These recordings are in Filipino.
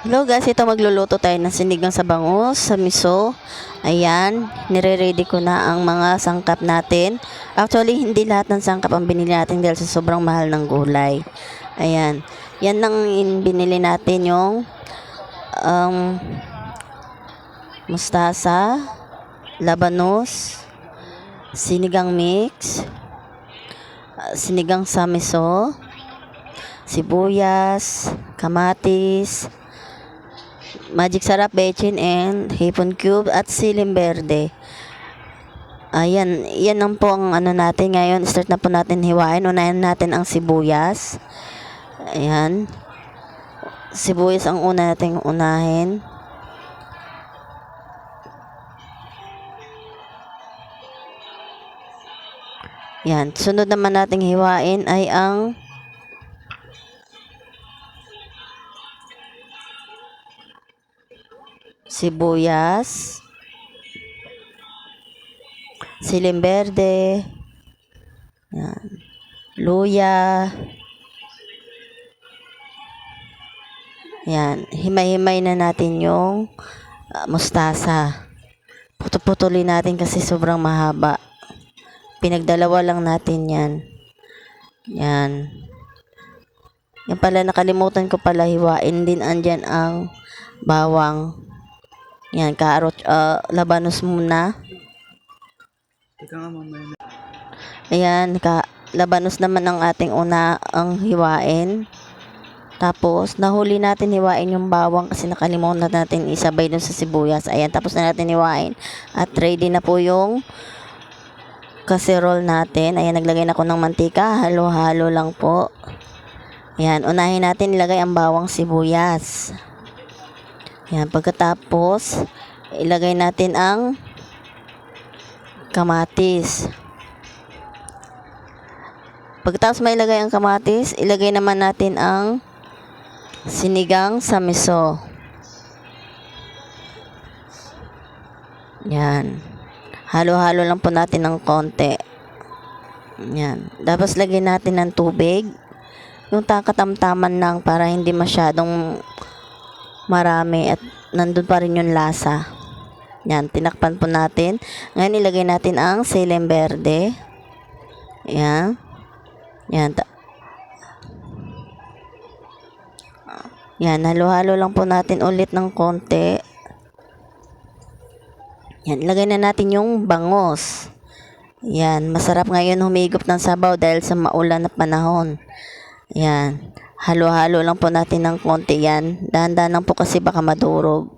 Hello guys, ito magluluto tayo ng sinigang sa bangus sa miso. Ayan, nire-ready ko na ang mga sangkap natin. Actually, hindi lahat ng sangkap ang binili natin dahil sa sobrang mahal ng gulay. Ayan, yan ang binili natin yung um, mustasa, labanos, sinigang mix, sinigang sa miso, sibuyas, kamatis, magic sarap, bechin, and hipon cube at siling berde. Ayan, yan ang po ang ano natin ngayon. Start na po natin hiwain. Unahin natin ang sibuyas. Ayan. Sibuyas ang una natin unahin. Yan. Sunod naman nating hiwain ay ang sibuyas, siling berde, yan, luya, yan, himay-himay na natin yung mustasa. Putol-putulin natin kasi sobrang mahaba. Pinagdalawa lang natin yan. Yan. Yan pala, nakalimutan ko pala hiwain din andyan ang bawang. Yan, carrot, labanos muna. Ayan, labanos naman ang ating una ang hiwain. Tapos, nahuli natin hiwain yung bawang kasi nakalimutan natin isabay dun sa sibuyas. Ayan, tapos na natin hiwain. At ready na po yung casserole natin. Ayan, naglagay na ako ng mantika. Halo-halo lang po. Ayan, unahin natin ilagay ang bawang sibuyas. Ayan, pagkatapos, ilagay natin ang kamatis. Pagkatapos mailagay ang kamatis, ilagay naman natin ang sinigang sa miso. Yan. Halo-halo lang po natin ng konti. Yan. Tapos lagyan natin ng tubig. Yung katamtaman lang para hindi masyadong marami at nandun pa rin yung lasa. Yan. Tinakpan po natin. Ngayon ilagay natin ang siling berde. Yan. Yan. Yan, halo-halo lang po natin ulit ng konti. Yan, ilagay na natin yung bangus. Yan, masarap ngayon humigop ng sabaw dahil sa maulan na panahon. Yan, halo-halo lang po natin ng konti yan. Dahan-dahan lang po kasi baka madurog.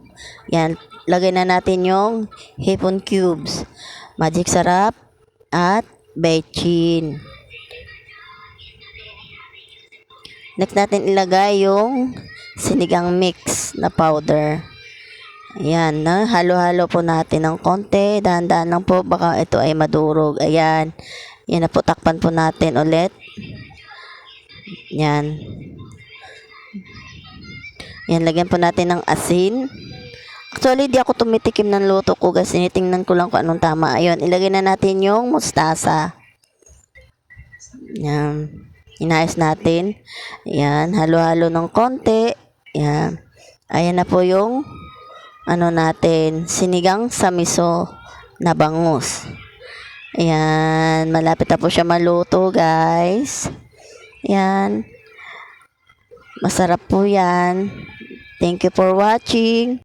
Yan, lagay na natin yung hipon cubes, magic sarap, at bechin. Next natin ilagay yung sinigang mix na powder. Ayan, na halo-halo po natin ng konti. Dahan-dahan lang po, baka ito ay madurog. Ayan. Yan na po, takpan po natin ulit. Yan. Yan, lagyan po natin ng asin. Actually, di ako tumitikim ng luto ko kasi tinitingnan ko lang kung anong tama. Ayun, ilagay na natin yung mustasa. Yan. Inayos natin. Yan, halo-halo ng konti. Yan. Ayan na po yung ano natin, sinigang sa miso na bangus. Ayan, malapit na po siya maluto, guys. Ayan. Masarap po yan. Thank you for watching.